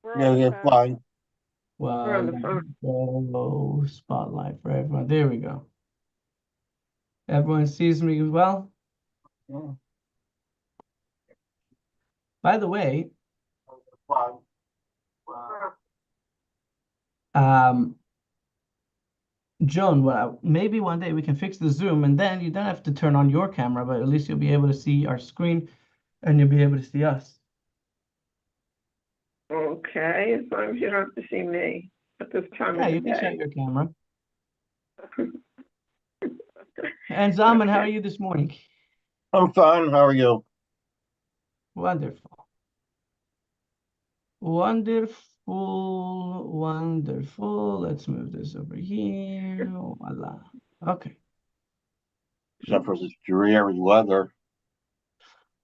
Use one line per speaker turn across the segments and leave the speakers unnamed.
We're
Yeah,
on the
yeah,
phone.
fine.
We're
Well,
on the phone.
go spotlight for everyone. There we go. Everyone sees me well.
Yeah,
By the way,
fine.
um, Joan, well, maybe one day we can fix the Zoom, and then you don't have to turn on your camera, but at least you'll be able to see our screen, and you'll be able to see us.
Okay, as long as you don't have to see me at this time
Yeah,
of the
you can shut
day.
your camera. And Zaman, how are
Okay.
you this morning?
I'm fine. How are you?
Wonderful. Wonderful, wonderful. Let's move this over here. Voila. Okay.
Except for this dreary weather.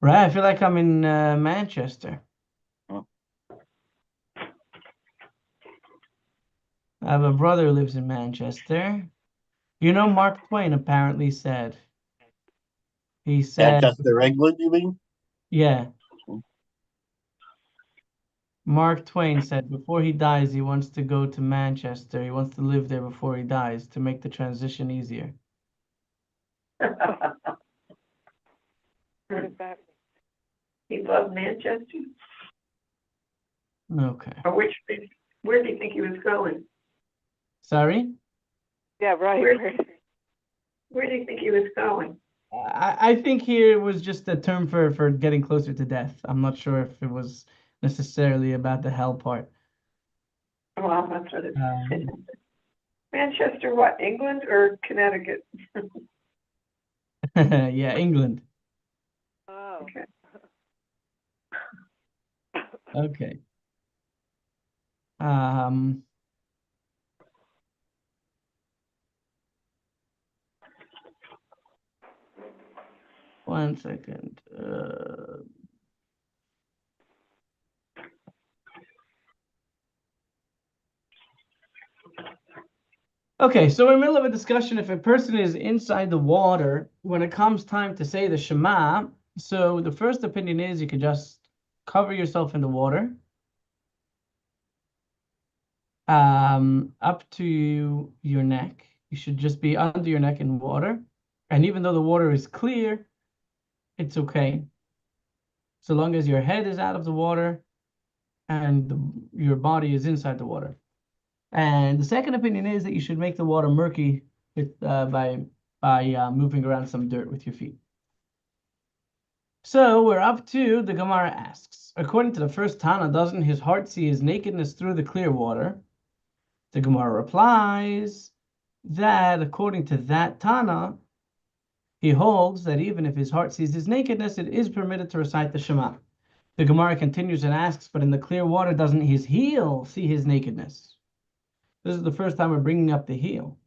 Right, I feel like I'm in Manchester.
Huh.
I have a brother who lives in Manchester. You know, Mark Twain apparently said, he said,
Manchester, England, you mean?
yeah, Mark Twain said before he dies, he wants to go to Manchester. He wants to live there before he dies to make the transition easier.
What does that
He loved Manchester?
Okay.
Or where do you think he was going?
Sorry?
mean? Yeah, right.
Where do you think he was going?
I think here was just a term for getting closer to death. I'm not sure if it was necessarily about the hell part.
Well, that's what it is.
Um,
Manchester, what, England or Connecticut?
yeah, England.
Oh.
Okay.
Okay. Um, one second. Okay, so we're in the middle of a discussion. If a person is inside the water, when it comes time to say the Shema, so the first opinion is you could just cover yourself in the water, up to your neck. You should just be under your neck in water. And even though the water is clear, it's okay. So long as your head is out of the water and your body is inside the water. And the second opinion is that you should make the water murky with by moving around some dirt with your feet. So we're up to the Gemara asks, according to the first Tana, doesn't his heart see his nakedness through the clear water? The Gemara replies that according to that Tana, he holds that even if his heart sees his nakedness, it is permitted to recite the Shema. The Gemara continues and asks, but in the clear water, doesn't his heel see his nakedness? This is the first time we're bringing up the heel.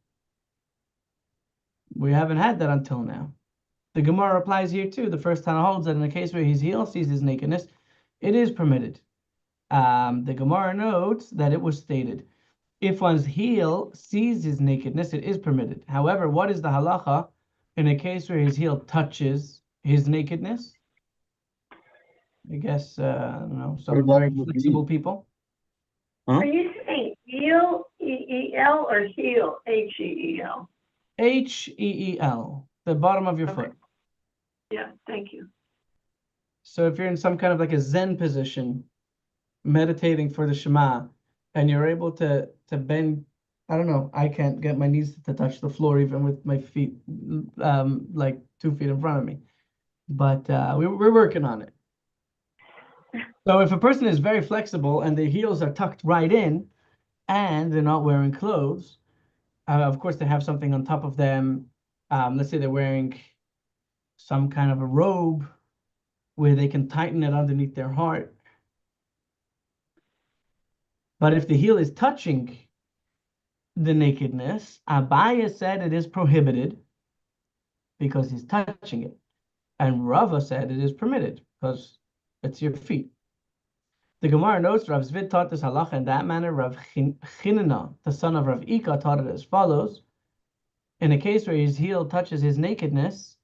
We haven't had that until now. The Gemara replies here too. The first Tana holds that in the case where his heel sees his nakedness, it is permitted. The Gemara notes that it was stated, if one's heel sees his nakedness, it is permitted. However, what is the halacha in a case where his heel touches his nakedness? I guess, I don't know,
What
some
about
very
the
flexible
beach?
people.
Huh?
Are you saying heel, E-E-L, or heel, H-E-E-L?
H-E-E-L, the bottom of your
Okay.
foot.
Yeah, thank you.
So if you're in some kind of like a Zen position, meditating for the Shema, and you're able to bend, I don't know, I can't get my knees to touch the floor even with my feet like 2 feet in front of me. But we're working on it. So if a person is very flexible and their heels are tucked right in and they're not wearing clothes, of course they have something on top of them. Let's say they're wearing some kind of a robe where they can tighten it underneath their heart. But if the heel is touching the nakedness, Abaya said it is prohibited because he's touching it. And Rava said it is permitted because it's your feet. The Gemara notes Rav Zvid taught this halacha in that manner. Rav Chinana, the son of Rav Ika, taught it as follows. In a case where his heel touches his nakedness,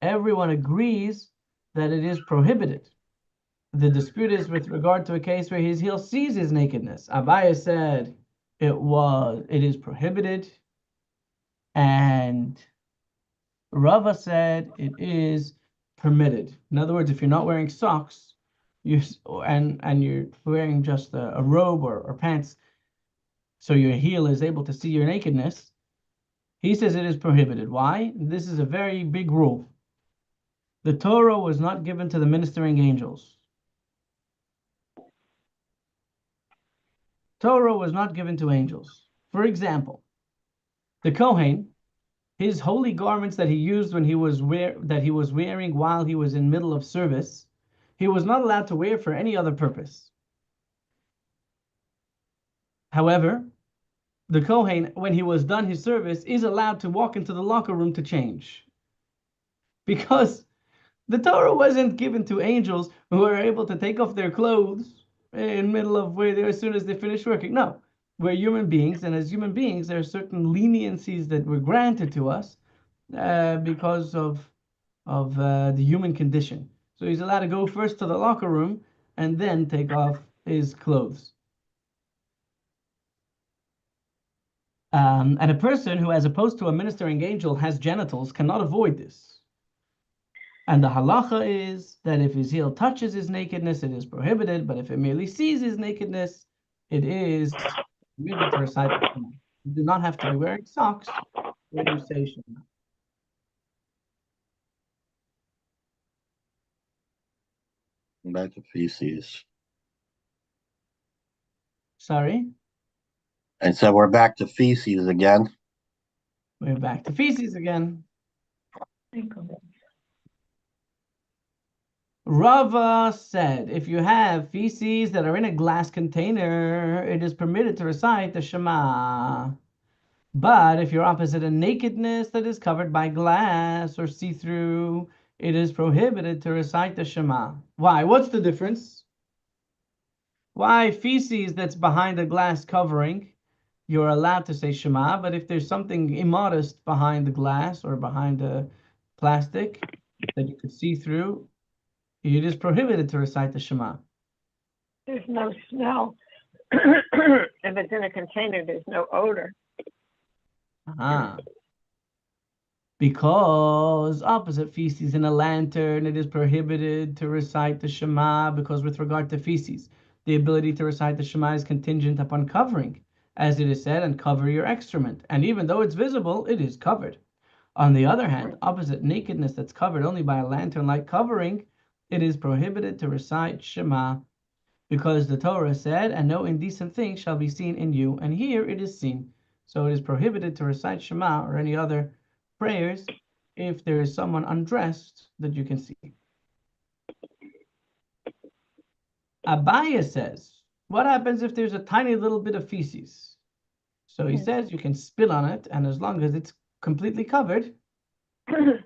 everyone agrees that it is prohibited. The dispute is with regard to a case where his heel sees his nakedness. Abaye said it is prohibited, and Rava said it is permitted. In other words, if you're not wearing socks, and you're wearing just a robe or pants, so your heel is able to see your nakedness, he says it is prohibited. Why? This is a very big rule. The Torah was not given to the ministering angels. Torah was not given to angels. For example, the Kohen, his holy garments that he used when he was wearing while he was in middle of service, he was not allowed to wear for any other purpose. However, the Kohen, when he was done his service, is allowed to walk into the locker room to change. Because the Torah wasn't given to angels who are able to take off their clothes in middle of where they as soon as they finish working. No, we're human beings, and as human beings, there are certain leniencies that were granted to us because of the human condition. So he's allowed to go first to the locker room and then take off his clothes. And a person who, as opposed to a ministering angel, has genitals cannot avoid this. And the halacha is that if his heel touches his nakedness, it is prohibited, but if it merely sees his nakedness, it is permitted to recite the Shema. You do not have to be wearing socks when you say Shema.
Back to feces.
Sorry?
And so we're back to feces again.
We're back to feces again. Rava said, if you have feces that are in a glass container, it is permitted to recite the Shema. But if you're opposite a nakedness that is covered by glass or see-through, it is prohibited to recite the Shema. Why? What's the difference? Why feces that's behind a glass covering, you're allowed to say Shema, but if there's something immodest behind the glass or behind the plastic that you could see through, it is prohibited to recite the Shema.
There's no smell. If it's in a container, there's no odor.
Because opposite feces in a lantern, it is prohibited to recite the Shema, because with regard to feces, the ability to recite the Shema is contingent upon covering, as it is said, and cover your excrement. And even though it's visible, it is covered. On the other hand, opposite nakedness that's covered only by a lantern-like covering, it is prohibited to recite Shema, because the Torah said, and no indecent thing shall be seen in you, and here it is seen. So it is prohibited to recite Shema or any other prayers if there is someone undressed that you can see. Abaya says, what happens if there's a tiny little bit of feces? So he says you can spit on it, and as long as it's completely covered,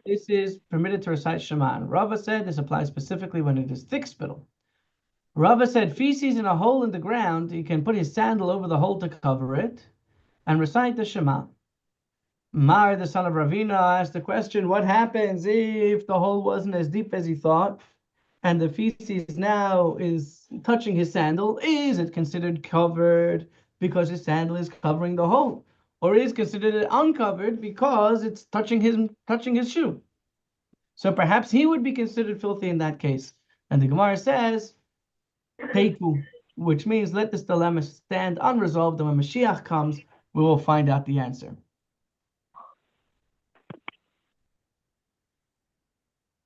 this is permitted to recite Shema. And Rava said this applies specifically when it is thick spittle. Rava said feces in a hole in the ground, he can put his sandal over the hole to cover it and recite the Shema. Mar, the son of Ravina, asked the question, what happens if the hole wasn't as deep as he thought and the feces now is touching his sandal? Is it considered covered because his sandal is covering the hole? Or is considered uncovered because it's touching his shoe? So perhaps he would be considered filthy in that case. And the Gemara says, Teiku, which means let this dilemma stand unresolved, and when Mashiach comes, we will find out the answer.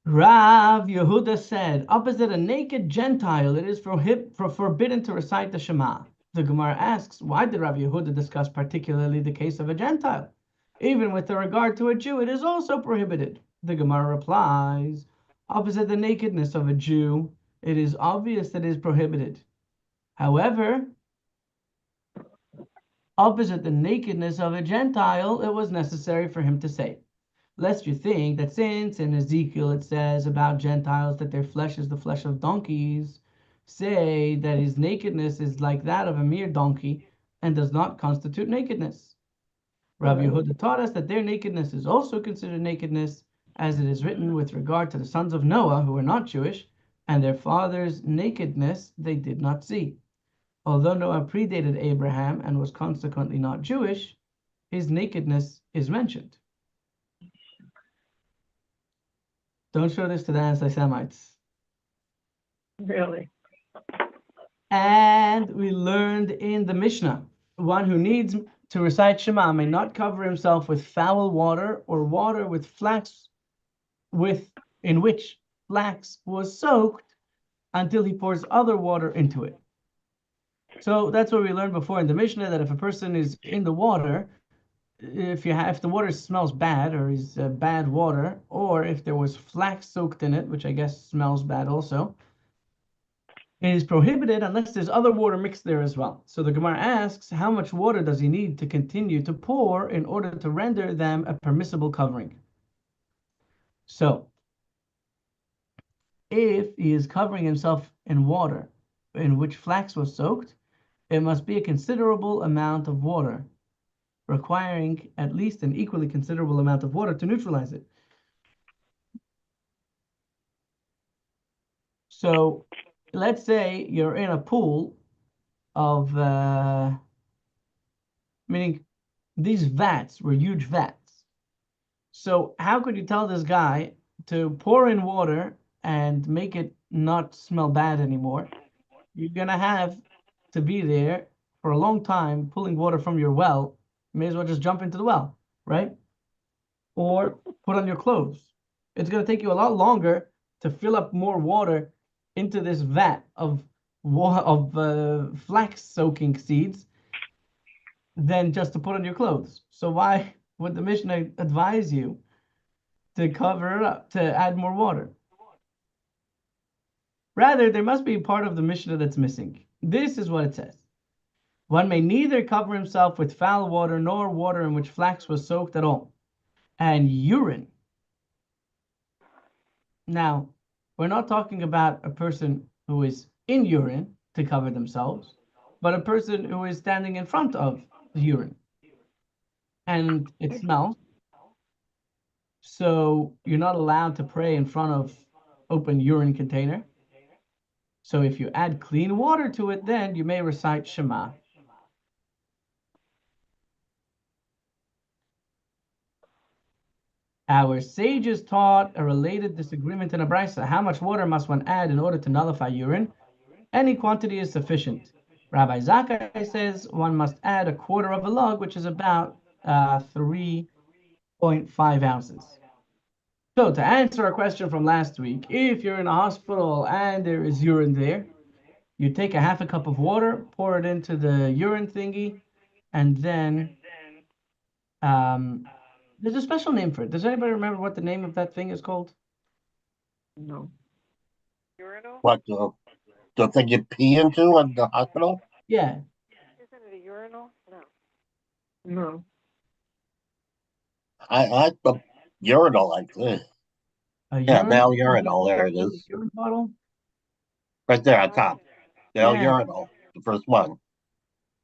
Rav Yehuda said, opposite a naked Gentile, it is forbidden to recite the Shema. The Gemara asks, why did Rav Yehuda discuss particularly the case of a Gentile? Even with regard to a Jew, it is also prohibited. The Gemara replies, opposite the nakedness of a Jew, it is obvious that it is prohibited. However, opposite the nakedness of a Gentile, it was necessary for him to say, lest you think that since in Ezekiel it says about Gentiles that their flesh is the flesh of donkeys, say that his nakedness is like that of a mere donkey and does not constitute nakedness. Rav Yehuda taught us that their nakedness is also considered nakedness, as it is written with regard to the sons of Noah who were not Jewish, and their father's nakedness they did not see. Although Noah predated Abraham and was consequently not Jewish, his nakedness is mentioned. Don't show this to the anti-Semites.
Really?
And we learned in the Mishnah, one who needs to recite Shema may not cover himself with foul water or water with flax in which flax was soaked until he pours other water into it. So that's what we learned before in the Mishnah, that if a person is in the water, if the water smells bad or is bad water, or if there was flax soaked in it, which I guess smells bad also, it is prohibited unless there's other water mixed there as well. So the Gemara asks, how much water does he need to continue to pour in order to render them a permissible covering? So if he is covering himself in water in which flax was soaked, it must be a considerable amount of water, requiring at least an equally considerable amount of water to neutralize it. So let's say you're in a pool of, meaning these vats were huge vats. So how could you tell this guy to pour in water and make it not smell bad anymore? You're gonna have to be there for a long time pulling water from your well. You may as well just jump into the well, right? Or put on your clothes. It's gonna take you a lot longer to fill up more water into this vat of flax soaking seeds than just to put on your clothes. So why would the Mishnah advise you to cover it up, to add more water? Rather, there must be a part of the Mishnah that's missing. This is what it says. One may neither cover himself with foul water nor water in which flax was soaked at all. And urine. Now, we're not talking about a person who is in urine to cover themselves, but a person who is standing in front of the urine. And it smells. So you're not allowed to pray in front of open urine container. So if you add clean water to it, then you may recite Shema. Our sages taught a related disagreement in a brisa. How much water must one add in order to nullify urine? Any quantity is sufficient. Rabbi Zakkai says one must add a quarter of a log, which is about 3.5 ounces. So to answer our question from last week, if you're in a hospital and there is urine there, you take a half a cup of water, pour it into the urine thingy, and then there's a special name for it. Does anybody remember what the name of that thing is called?
No.
Urinal?
What, the thing you pee into in the hospital?
Yeah.
Isn't it a urinal? No.
No.
I the urinal like this.
A
Yeah,
urine
male urinal, there it is.
urine bottle?
Right there on top. Male
Yeah.
urinal, the first one.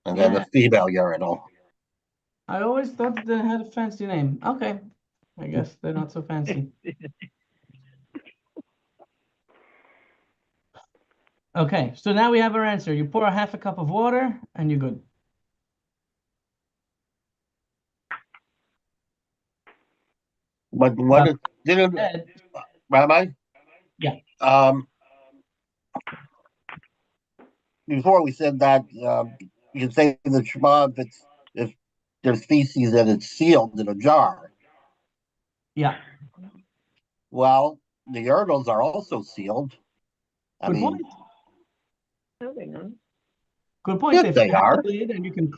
And then
Yeah.
the female urinal.
I always thought that they had a fancy name. Okay. I guess they're not so fancy. Okay, so now we have our answer. You pour a half a cup of water and you're good.
But what it didn't,
Ed,
Rabbi?
Yeah.
Before we said that you can say the Shema if there's feces and it's sealed in a jar.
Yeah.
Well, the urinals are also sealed. I
Good
mean,
point.
No, they're not.
Good point.
yes,
If
they
you have
are.
the lid and you can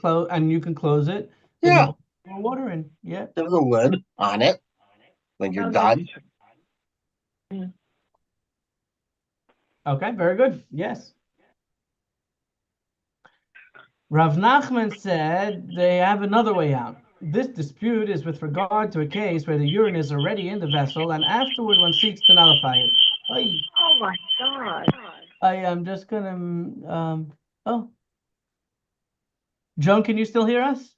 close it, then
Yeah,
you pour water in. Yeah.
there's a lid on it when you're
No,
done.
Okay, very good. Yes. Rav Nachman said they have another way out. This dispute is with regard to a case where the urine is already in the vessel and afterward one seeks to nullify it.
Oh my God.
I am just gonna oh. Joan, can you still hear us?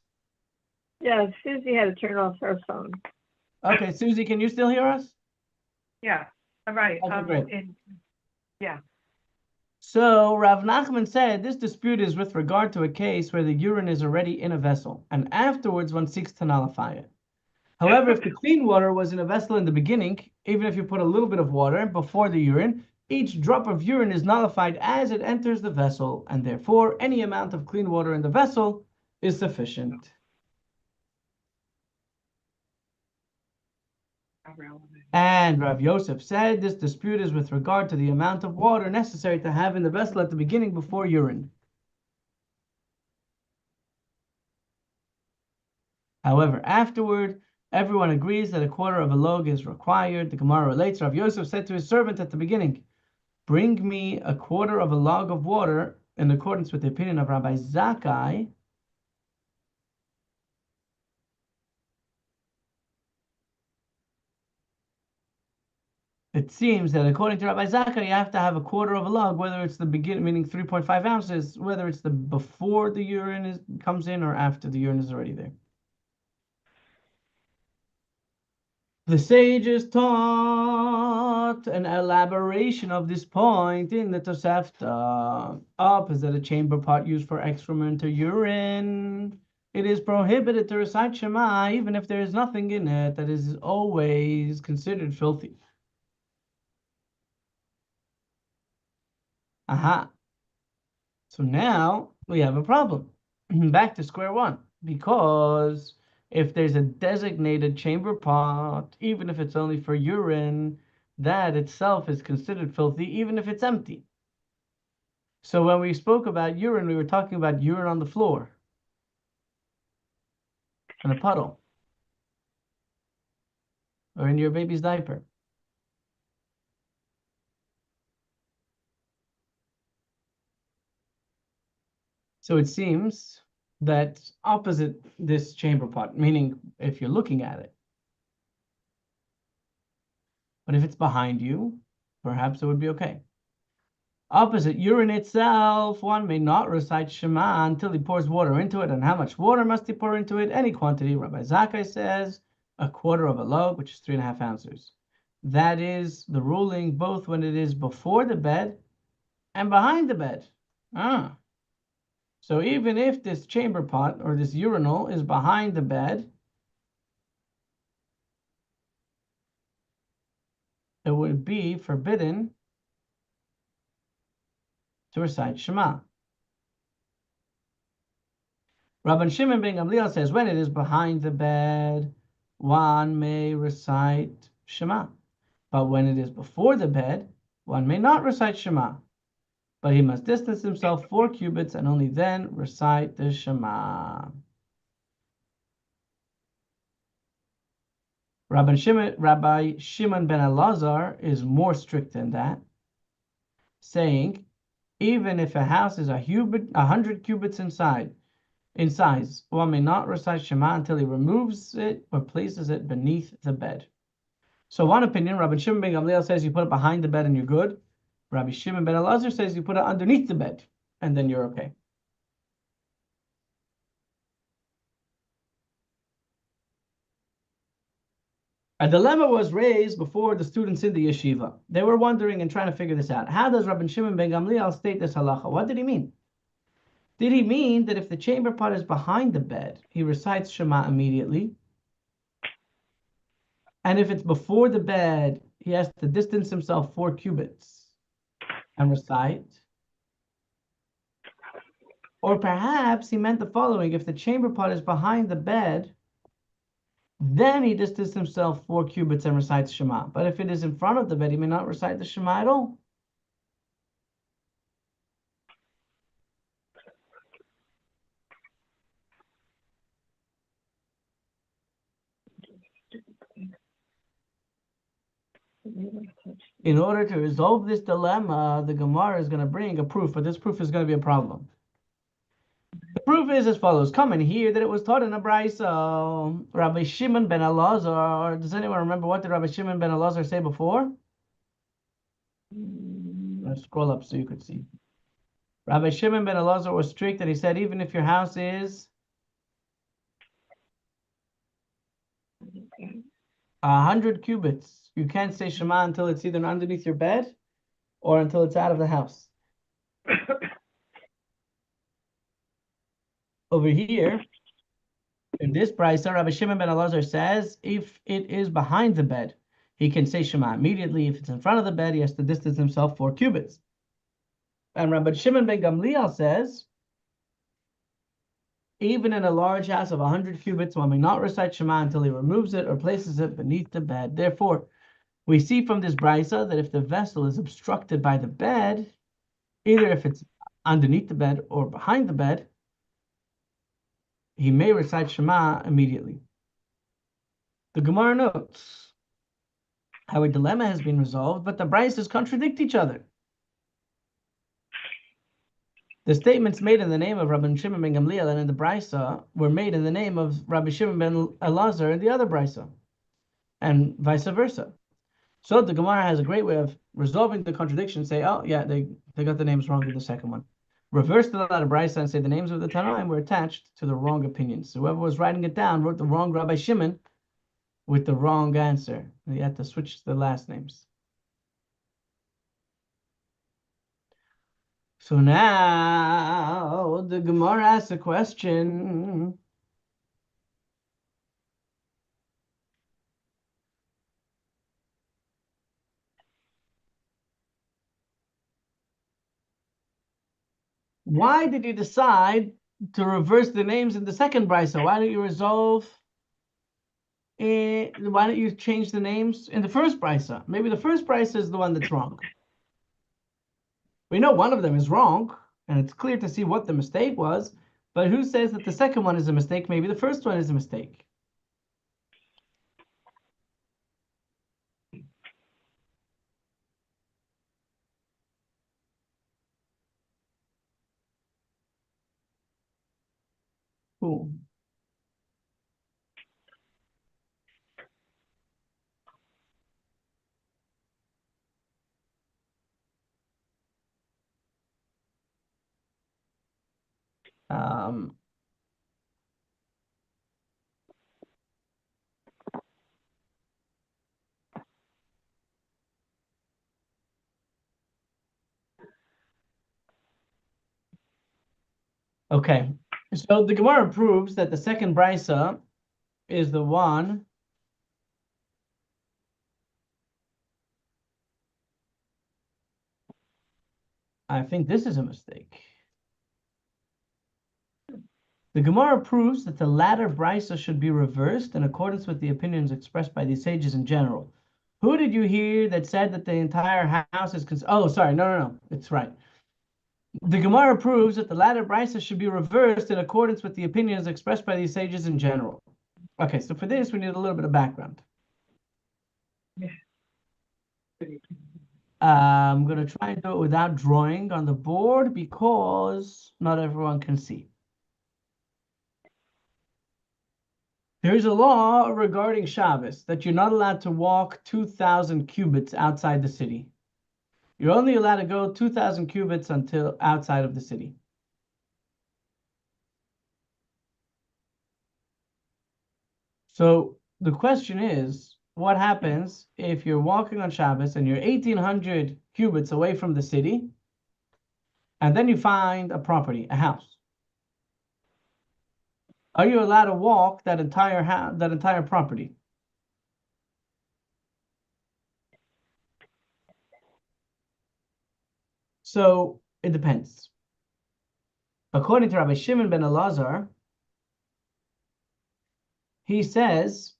Yeah, Susie had to turn off her phone.
Okay, Susie, can you still hear us?
Yeah, all right.
Okay, great.
Yeah.
So Rav Nachman said this dispute is with regard to a case where the urine is already in a vessel, and afterwards one seeks to nullify it. However, if the clean water was in a vessel in the beginning, even if you put a little bit of water before the urine, each drop of urine is nullified as it enters the vessel, and therefore any amount of clean water in the vessel is sufficient. And Rav Yosef said this dispute is with regard to the amount of water necessary to have in the vessel at the beginning before urine. However, afterward, everyone agrees that a quarter of a log is required. The Gemara relates, Rav Yosef said to his servant at the beginning, bring me a quarter of a log of water in accordance with the opinion of Rabbi Zakkai. It seems that according to Rabbi Zakkai, you have to have a quarter of a log, whether it's the beginning, meaning 3.5 ounces, whether it's the before the urine comes in or after the urine is already there. The sages taught an elaboration of this point in the Tosefta. Up is that a chamber pot used for excrement or urine. It is prohibited to recite Shema even if there is nothing in it that is always considered filthy. Aha. So now we have a problem. Back to square one. Because if there's a designated chamber pot, even if it's only for urine, that itself is considered filthy, even if it's empty. So when we spoke about urine, we were talking about urine on the floor, in a puddle, or in your baby's diaper. So it seems that opposite this chamber pot, meaning if you're looking at it, but if it's behind you, perhaps it would be okay. Opposite urine itself, one may not recite Shema until he pours water into it. And how much water must he pour into it? Any quantity. Rabbi Zakkai says a quarter of a log, which is 3.5 ounces. That is the ruling both when it is before the bed and behind the bed. So even if this chamber pot or this urinal is behind the bed, it would be forbidden to recite Shema. Rabban Shimon ben Gamliel says when it is behind the bed, one may recite Shema. But when it is before the bed, one may not recite Shema. But he must distance himself 4 cubits and only then recite the Shema. Rabbi Shimon ben Elazar is more strict than that, saying even if a house is 100 cubits in size, one may not recite Shema until he removes it or places it beneath the bed. So one opinion, Rabbi Shimon ben Gamliel says you put it behind the bed and you're good. Rabbi Shimon ben Elazar says you put it underneath the bed and then you're okay. A dilemma was raised before the students in the yeshiva. They were wondering and trying to figure this out. How does Rabbi Shimon ben Gamliel state this halacha? What did he mean? Did he mean that if the chamber pot is behind the bed, he recites Shema immediately? And if it's before the bed, he has to distance himself 4 cubits and recite? Or perhaps he meant the following: if the chamber pot is behind the bed, then he distances himself 4 cubits and recites Shema. But if it is in front of the bed, he may not recite the Shema at all. In order to resolve this dilemma, the Gemara is going to bring a proof, but this proof is going to be a problem. The proof is as follows. Come and hear that it was taught in a brayso. Rabbi Shimon ben Elazar. Does anyone remember what did Rabbi Shimon ben Elazar say before? Let's scroll up so you could see. Rabbi Shimon ben Elazar was strict and he said even if your house is 100 cubits, you can't say Shema until it's either underneath your bed or until it's out of the house. Over here, in this brisa, Rabbi Shimon ben Elazar says, if it is behind the bed, he can say Shema immediately. If it's in front of the bed, he has to distance himself 4 cubits. And Rabbi Shimon ben Gamliel says, even in a large house of 100 cubits, one may not recite Shema until he removes it or places it beneath the bed. Therefore, we see from this brisa that if the vessel is obstructed by the bed, either if it's underneath the bed or behind the bed, he may recite Shema immediately. The Gemara notes how a dilemma has been resolved, but the brises contradict each other. The statements made in the name of Rabbi Shimon ben Gamliel and in the brisa were made in the name of Rabbi Shimon ben Elazar in the other brisa, and vice versa. So the Gemara has a great way of resolving the contradiction. Say, oh yeah, they got the names wrong with the second one. Reverse the latter brisa and say the names of the Tanaim were attached to the wrong opinions. So whoever was writing it down wrote the wrong Rabbi Shimon with the wrong answer. They had to switch the last names. So now the Gemara asks a question. Why did you decide to reverse the names in the second brisa? Why don't you why don't you change the names in the first brisa? Maybe the first brisa is the one that's wrong. We know one of them is wrong, and it's clear to see what the mistake was, but who says that the second one is a mistake? Maybe the first one is a mistake. Cool. Um, okay, so the Gemara proves that the second brisa is the one I think this is a mistake. The Gemara proves that the latter brisa should be reversed in accordance with the opinions expressed by these sages in general. Who did you hear that said that the entire house is oh, sorry, no, it's right. The Gemara proves that the latter brisa should be reversed in accordance with the opinions expressed by these sages in general. Okay, so for this, we need a little bit of background. I'm going to try and do it without drawing on the board because not everyone can see. There's a law regarding Shabbos that you're not allowed to walk 2,000 cubits outside the city. You're only allowed to go 2,000 cubits until outside of the city. So the question is, what happens if you're walking on Shabbos and you're 1,800 cubits away from the city, and then you find a property, a house? Are you allowed to walk that entire house, that entire property? So it depends. According to Rabbi Shimon ben Elazar, he says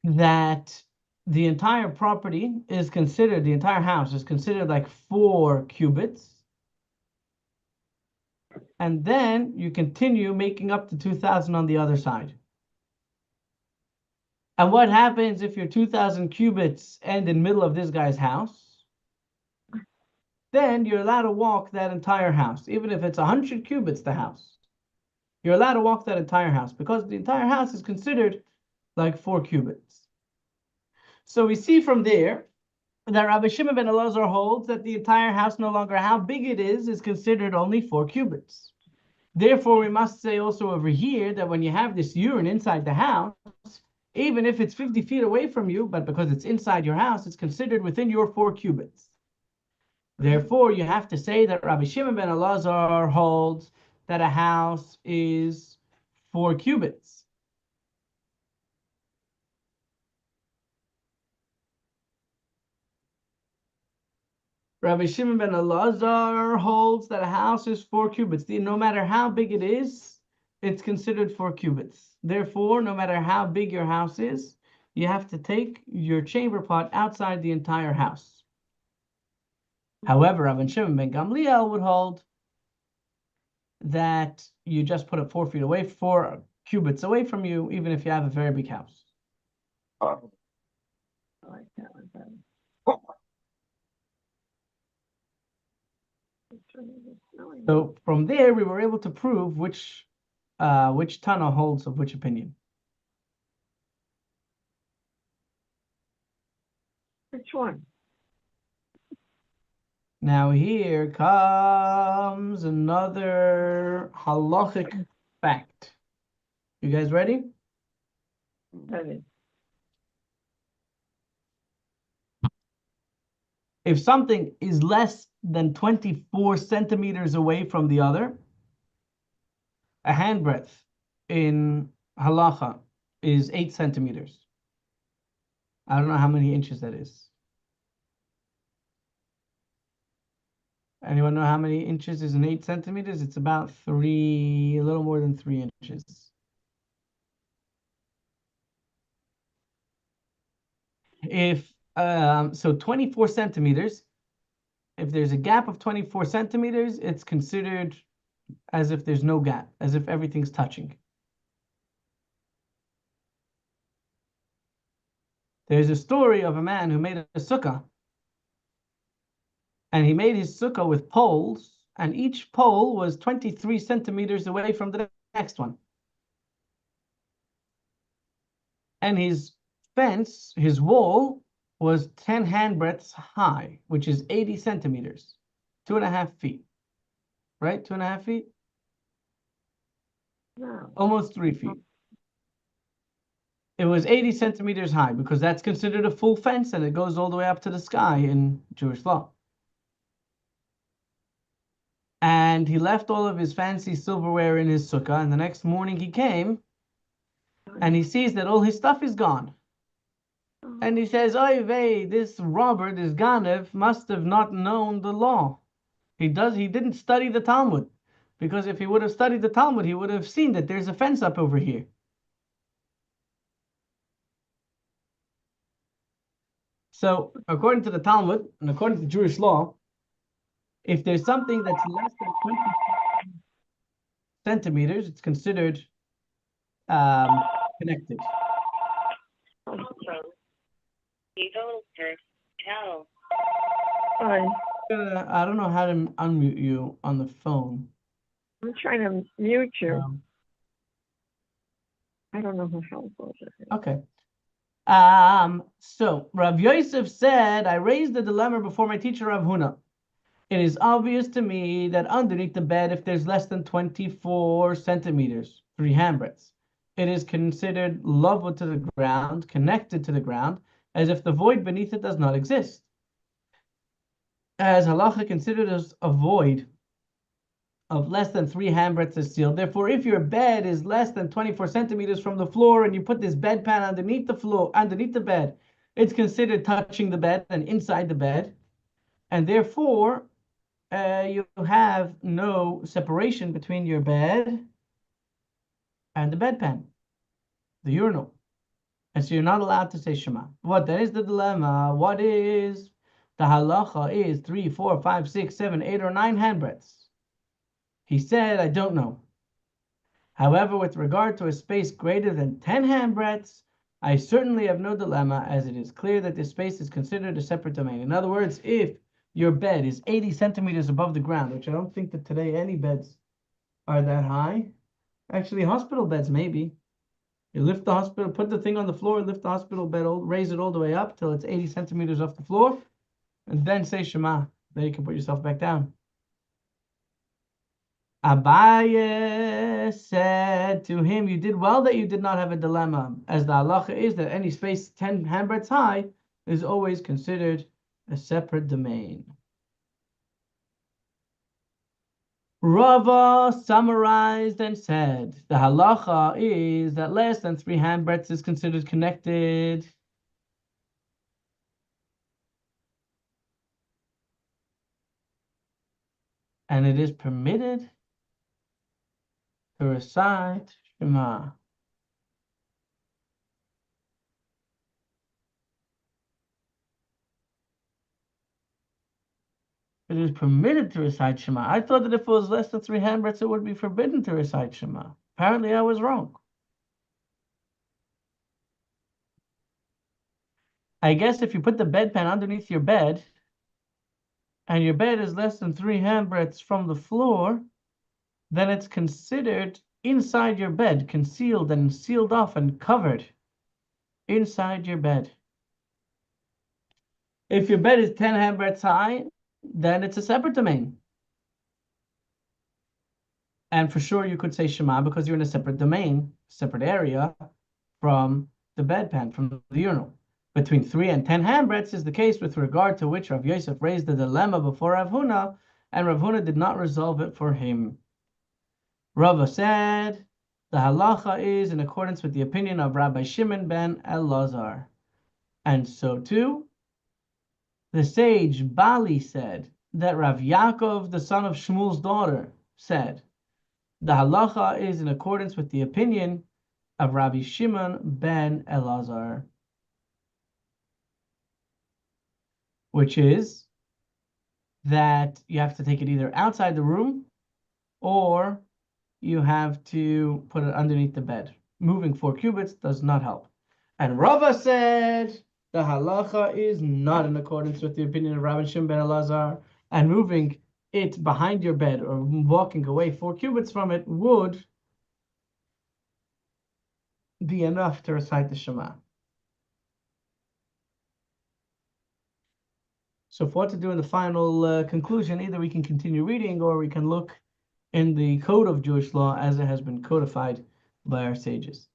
that the entire property is considered, the entire house is considered like 4 cubits. And then you continue making up to 2,000 on the other side. And what happens if your 2,000 cubits end in the middle of this guy's house? Then you're allowed to walk that entire house, even if it's 100 cubits the house. You're allowed to walk that entire house because the entire house is considered like 4 cubits. So we see from there that Rabbi Shimon ben Elazar holds that the entire house, no longer how big it is considered only 4 cubits. Therefore, we must say also over here that when you have this urine inside the house, even if it's 50 feet away from you, but because it's inside your house, it's considered within your 4 cubits. Therefore, you have to say that Rabbi Shimon ben Elazar holds that a house is 4 cubits. Rabbi Shimon ben Elazar holds that a house is 4 cubits. No matter how big it is, it's considered 4 cubits. Therefore, no matter how big your house is, you have to take your chamber pot outside the entire house. However, Rabbi Shimon ben Gamliel would hold that you just put it 4 feet away, 4 cubits away from you, even if you have a very big house.
I like that one better.
So from there, we were able to prove which Tana holds of which opinion.
Which one?
Now here comes another halachic fact. You guys ready?
Ready.
If something is less than 24 centimeters away from the other, a handbreadth in halacha is 8 centimeters. I don't know how many inches that is. Anyone know how many inches is in 8 centimeters? It's about a little more than 3 inches. If so 24 centimeters, if there's a gap of 24 centimeters, it's considered as if there's no gap, as if everything's touching. There's a story of a man who made a sukkah, and he made his sukkah with poles, and each pole was 23 centimeters away from the next one. And his fence, his wall, was 10 handbreadths high, which is 80 centimeters, 2.5 feet, right? 2.5 feet?
No.
Almost 3 feet. It was 80 centimeters high because that's considered a full fence and it goes all the way up to the sky in Jewish law. And he left all of his fancy silverware in his sukkah, and the next morning he came and he sees that all his stuff is gone. And he says, oy vey, this robber, this Ganev, must have not known the law. He didn't study the Talmud. Because if he would have studied the Talmud, he would have seen that there's a fence up over here. So, according to the Talmud, and according to Jewish law, if there's something that's less than 20 centimeters, it's considered connected.
Hi.
I don't know how to unmute you on the phone.
I'm trying to mute you. I don't know how helpful it is.
Okay. So Rav Yosef said, I raised the dilemma before my teacher Rav Huna. It is obvious to me that underneath the bed, if there's less than 24 centimeters, 3 handbreadths, it is considered level to the ground, connected to the ground, as if the void beneath it does not exist. As halacha considered as a void of less than 3 handbreadths is sealed. Therefore, if your bed is less than 24 centimeters from the floor and you put this bedpan underneath the floor, underneath the bed, it's considered touching the bed and inside the bed. And therefore, you have no separation between your bed and the bedpan, the urinal. And so you're not allowed to say Shema. What? That is the dilemma. What is the halacha is 3, 4, 5, 6, 7, 8, or 9 handbreadths? He said, I don't know. However, with regard to a space greater than 10 handbreadths, I certainly have no dilemma, as it is clear that this space is considered a separate domain. In other words, if your bed is 80 centimeters above the ground, which I don't think that today any beds are that high. Actually, hospital beds, maybe. You lift the hospital, put the thing on the floor, lift the hospital bed, raise it all the way up till it's 80 centimeters off the floor, and then say Shema. Then you can put yourself back down. Abaye said to him, you did well that you did not have a dilemma, as the halacha is that any space 10 handbreadths high is always considered a separate domain. Rava summarized and said, the halacha is that less than 3 handbreadths is considered connected. And it is permitted to recite Shema. It is permitted to recite Shema. I thought that if it was less than 3 handbreadths, it would be forbidden to recite Shema. Apparently, I was wrong. I guess if you put the bedpan underneath your bed, and your bed is less than 3 handbreadths from the floor, then it's considered inside your bed, concealed and sealed off and covered inside your bed. If your bed is 10 handbreadths high, then it's a separate domain. And for sure, you could say Shema because you're in a separate domain, separate area from the bedpan, from the urinal. Between 3 and 10 handbreadths is the case with regard to which Rav Yosef raised the dilemma before Rav Huna, and Rav Huna did not resolve it for him. Rava said, the halacha is in accordance with the opinion of Rabbi Shimon ben Elazar. And so too, the sage Bali said that Rav Yaakov, the son of Shmuel's daughter, said, the halacha is in accordance with the opinion of Rabbi Shimon ben Elazar, which is that you have to take it either outside the room or you have to put it underneath the bed. Moving 4 cubits does not help. And Rava said the halacha is not in accordance with the opinion of Rabbi Shimon ben Elazar, and moving it behind your bed or walking away 4 cubits from it would be enough to recite the Shema. So for what to do in the final conclusion, either we can continue reading or we can look in the code of Jewish law as it has been codified by our sages.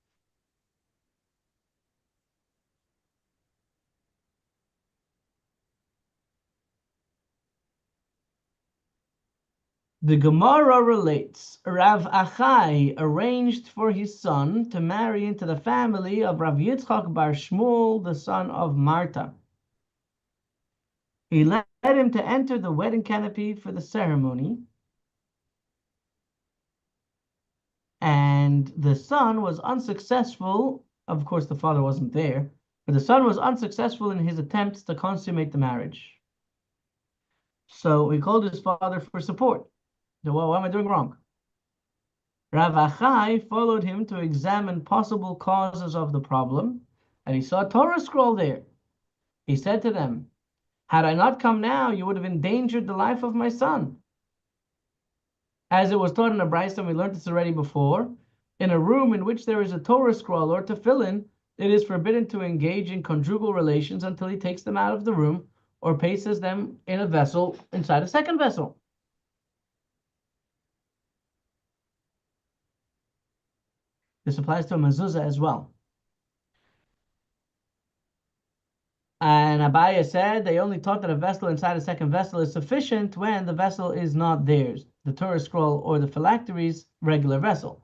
The Gemara relates, Rav Achai arranged for his son to marry into the family of Rav Yitzchak bar Shmuel, the son of Marta. He led him to enter the wedding canopy for the ceremony, and the son was unsuccessful. Of course, the father wasn't there, but the son was unsuccessful in his attempts to consummate the marriage. So he called his father for support. So, well, what am I doing wrong? Rav Achai followed him to examine possible causes of the problem, and he saw a Torah scroll there. He said to them, had I not come now, you would have endangered the life of my son. As it was taught in a Brisa, and we learned this already before, in a room in which there is a Torah scroll or tefillin, it is forbidden to engage in conjugal relations until he takes them out of the room or places them in a vessel inside a second vessel. This applies to a mezuzah as well. And Abaya said they only taught that a vessel inside a second vessel is sufficient when the vessel is not theirs, the Torah scroll or the phylactery's regular vessel.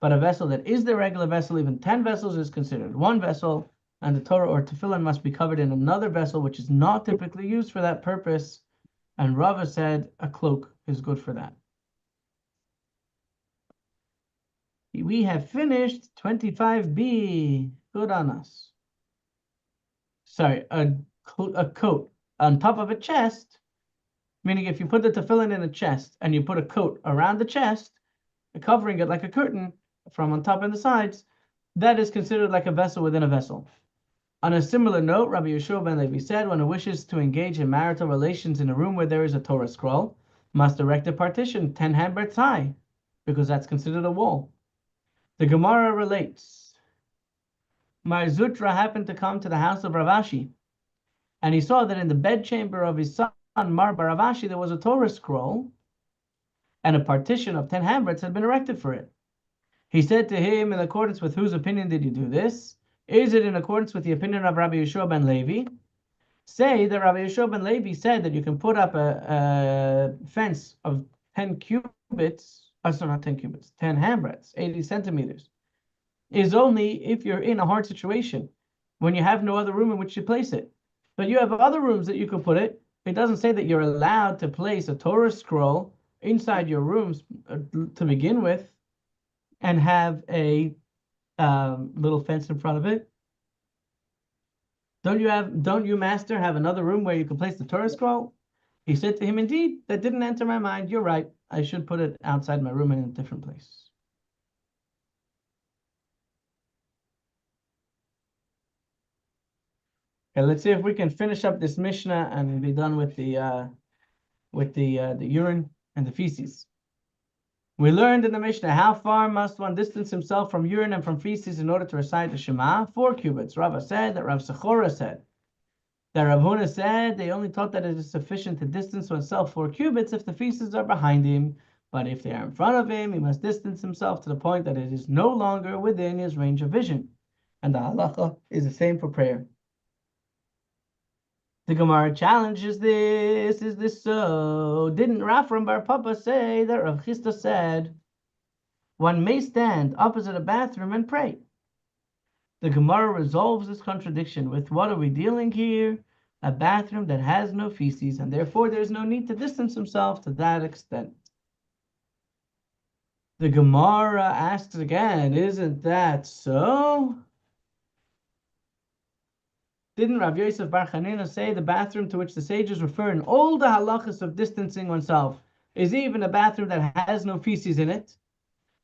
But a vessel that is the regular vessel, even 10 vessels, is considered one vessel, and the Torah or tefillin must be covered in another vessel, which is not typically used for that purpose. And Rava said a cloak is good for that. We have finished 25b. Good on us. Sorry, a coat on top of a chest, meaning if you put the tefillin in a chest and you put a coat around the chest, covering it like a curtain from on top and the sides, that is considered like a vessel within a vessel. On a similar note, Rabbi Yeshua ben Levi said, one who wishes to engage in marital relations in a room where there is a Torah scroll must erect a partition 10 handbreadths high, because that's considered a wall. The Gemara relates, Mar Zutra happened to come to the house of Rav Ashi, and he saw that in the bedchamber of his son Mar bar Rav Ashi there was a Torah scroll, and a partition of 10 handbreadths had been erected for it. He said to him, in accordance with whose opinion did you do this? Is it in accordance with the opinion of Rabbi Yeshua ben Levi? Say that Rabbi Yeshua ben Levi said that you can put up a fence of 10 cubits, sorry, not 10 cubits, 10 handbreadths, 80 centimeters, is only if you're in a hard situation, when you have no other room in which to place it. But you have other rooms that you could put it. It doesn't say that you're allowed to place a Torah scroll inside your rooms to begin with and have a little fence in front of it. Don't you, master, have another room where you can place the Torah scroll? He said to him, indeed, that didn't enter my mind. You're right. I should put it outside my room in a different place. Okay, let's see if we can finish up this Mishnah and be done with the urine and the feces. We learned in the Mishnah, how far must one distance himself from urine and from feces in order to recite the Shema? 4 cubits. Rava said that Rav Sechora said. That Rav Huna said they only taught that it is sufficient to distance oneself 4 cubits if the feces are behind him. But if they are in front of him, he must distance himself to the point that it is no longer within his range of vision. And the halacha is the same for prayer. The Gemara challenges this. Is this so? Didn't Rafram Bar Papa say that Rav Chisda said one may stand opposite a bathroom and pray? The Gemara resolves this contradiction with what are we dealing here? A bathroom that has no feces, and therefore there's no need to distance himself to that extent. The Gemara asks again, isn't that so? Didn't Rav Yosef Bar Chanina say the bathroom to which the sages refer in all the halachas of distancing oneself is even a bathroom that has no feces in it?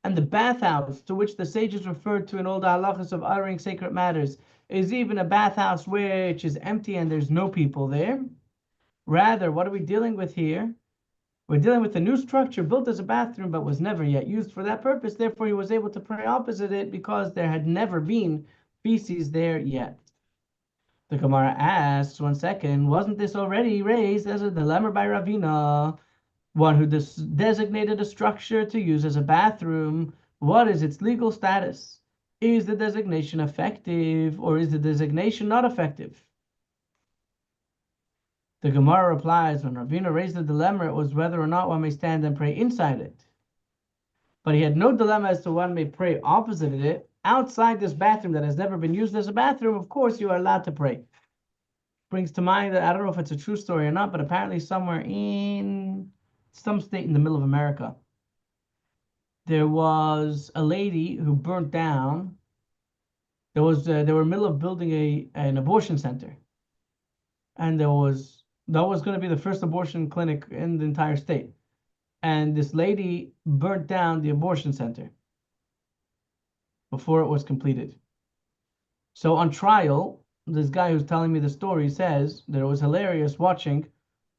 And the bathhouse to which the sages referred to in all the halachas of uttering sacred matters is even a bathhouse which is empty and there's no people there? Rather, what are we dealing with here? We're dealing with a new structure built as a bathroom but was never yet used for that purpose. Therefore, he was able to pray opposite it because there had never been feces there yet. The Gemara asks, 1 second, wasn't this already raised as a dilemma by Ravina? One who designated a structure to use as a bathroom, what is its legal status? Is the designation effective or is the designation not effective? The Gemara replies, when Ravina raised the dilemma, it was whether or not one may stand and pray inside it. But he had no dilemma as to one may pray opposite it. Outside this bathroom that has never been used as a bathroom, of course, you are allowed to pray. Brings to mind that I don't know if it's a true story or not, but apparently somewhere in some state in the middle of America, there was a lady who burnt down. They were in the middle of building an abortion center, and that was going to be the first abortion clinic in the entire state. And this lady burnt down the abortion center before it was completed. So on trial, this guy who's telling me the story says that it was hilarious watching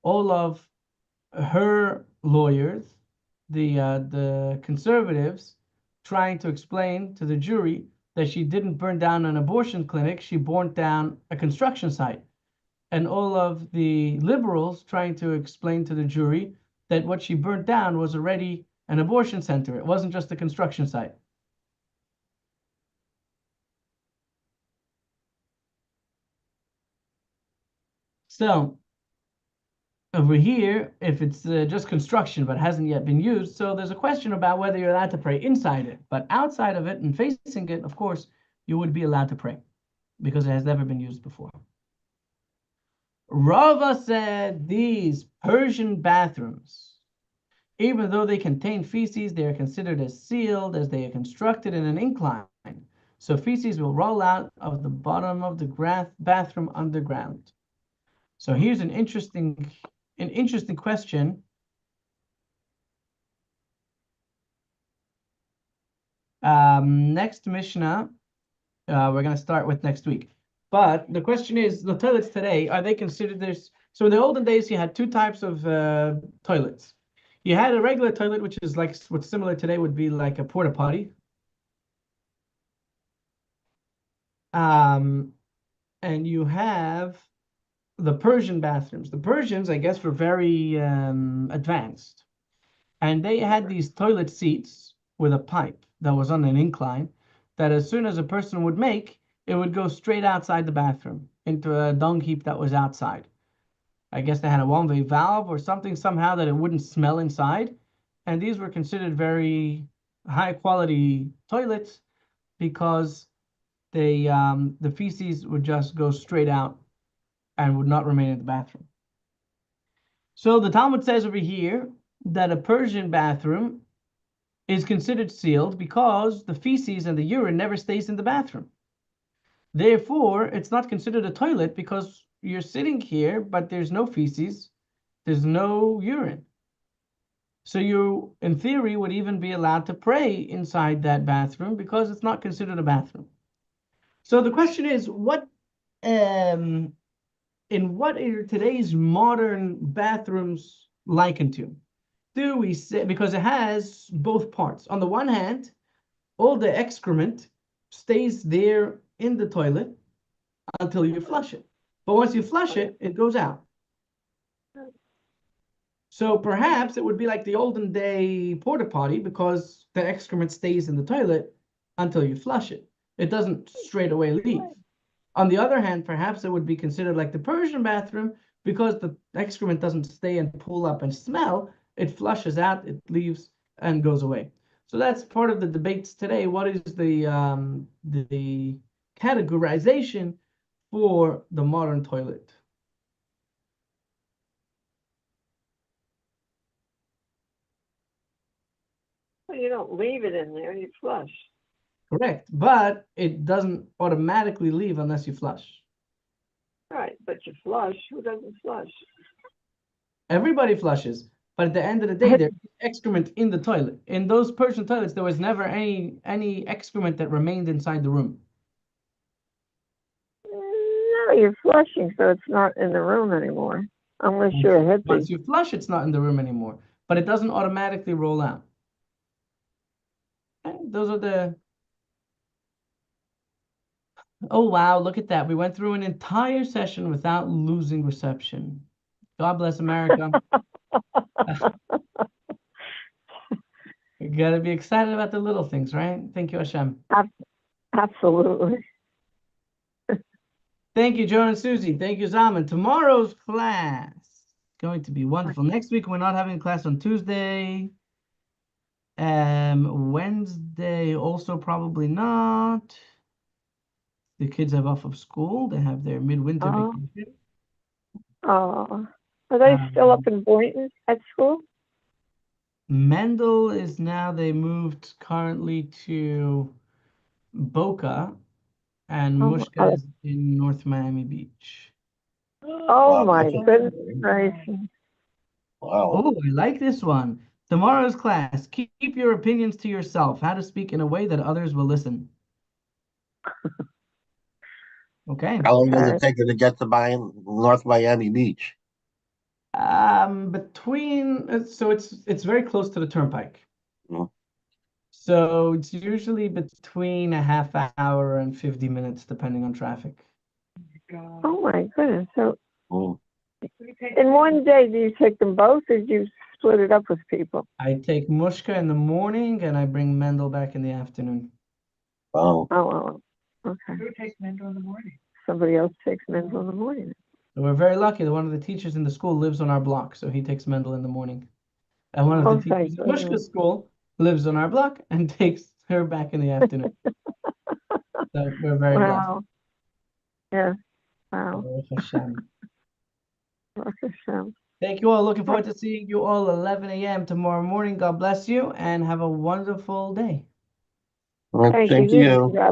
all of her lawyers, the conservatives, trying to explain to the jury that she didn't burn down an abortion clinic, she burned down a construction site. And all of the liberals trying to explain to the jury that what she burnt down was already an abortion center. It wasn't just a construction site. So over here, if it's just construction but hasn't yet been used, so there's a question about whether you're allowed to pray inside it. But outside of it and facing it, of course, you would be allowed to pray because it has never been used before. Rava said these Persian bathrooms, even though they contain feces, they are considered as sealed as they are constructed in an incline. So feces will roll out of the bottom of the bathroom underground. So here's an interesting question. Next Mishnah, we're going to start with next week. But the question is, the toilets today, are they considered this? So in the olden days, you had 2 types of toilets. You had a regular toilet, which is like what's similar today would be like a porta potty. And you have the Persian bathrooms. The Persians, I guess, were very advanced. And they had these toilet seats with a pipe that was on an incline that as soon as a person would make, it would go straight outside the bathroom into a dung heap that was outside. I guess they had a one-way valve or something somehow that it wouldn't smell inside. And these were considered very high quality toilets because the feces would just go straight out and would not remain in the bathroom. So the Talmud says over here that a Persian bathroom is considered sealed because the feces and the urine never stays in the bathroom. Therefore, it's not considered a toilet because you're sitting here, but there's no feces, there's no urine. So you, in theory, would even be allowed to pray inside that bathroom because it's not considered a bathroom. So the question is, in what are today's modern bathrooms likened to? Do we say, because it has both parts. On the one hand, all the excrement stays there in the toilet until you flush it. But once you flush it, it goes out. So perhaps it would be like the olden day porta potty because the excrement stays in the toilet until you flush it. It doesn't straight away leave. On the other hand, perhaps it would be considered like the Persian bathroom because the excrement doesn't stay and pull up and smell. It flushes out, it leaves and goes away. So that's part of the debates today. What is the categorization for the modern toilet?
Well, you don't leave it in there, you flush.
Correct, but it doesn't automatically leave unless you flush.
Right, but you flush. Who doesn't flush?
Everybody flushes, but at the end of the day, there's excrement in the toilet. In those Persian toilets, there was never any excrement that remained inside the room.
No, you're flushing, so it's not in the room anymore, unless you're a
Once
hippie.
you flush, it's not in the room anymore, but it doesn't automatically roll out. And those are the... Oh, wow, look at that. We went through an entire session without losing reception. God bless America. You gotta be excited about the little things, right? Thank you, Hashem.
Absolutely.
Thank you, Joe and Susie. Thank you, Zaman. Tomorrow's class is going to be wonderful. Next week, we're not having class on Tuesday. Wednesday, also probably not. The kids have off of school. They have their midwinter vacation.
Oh, are they still up in Boynton at school?
Mendel is now, they moved currently to Boca, and Mushka is in North Miami Beach.
Oh,
Wow,
my
that's a-
goodness gracious.
Wow.
Oh, I like this one. Tomorrow's class, keep your opinions to yourself. How to speak in a way that others will listen. Okay.
How long does it take you to get to North Miami Beach?
So it's very close to the turnpike.
Mm.
So it's usually between a half hour and 50 minutes, depending on traffic.
Oh, my goodness. So
Mm.
in one day, do you take them both, or do you split it up with people?
I take Mushka in the morning and I bring Mendel back in the afternoon.
Wow.
Oh, okay.
Who takes Mendel in the morning?
Somebody else takes Mendel in the morning.
So we're very lucky that one of the teachers in the school lives on our block, so he takes Mendel in the morning. And one of the
Oh,
teachers
thank
at
goodness.
Mushka's school lives on our block and takes her back in the afternoon. So we're very blessed.
Wow. Yeah. Wow.
Baruch Hashem.
Baruch Hashem.
Thank you all. Looking forward to seeing you all 11 a.m. tomorrow morning. God bless you and have a wonderful day.
Well,
Thank
same to
you.
you.
God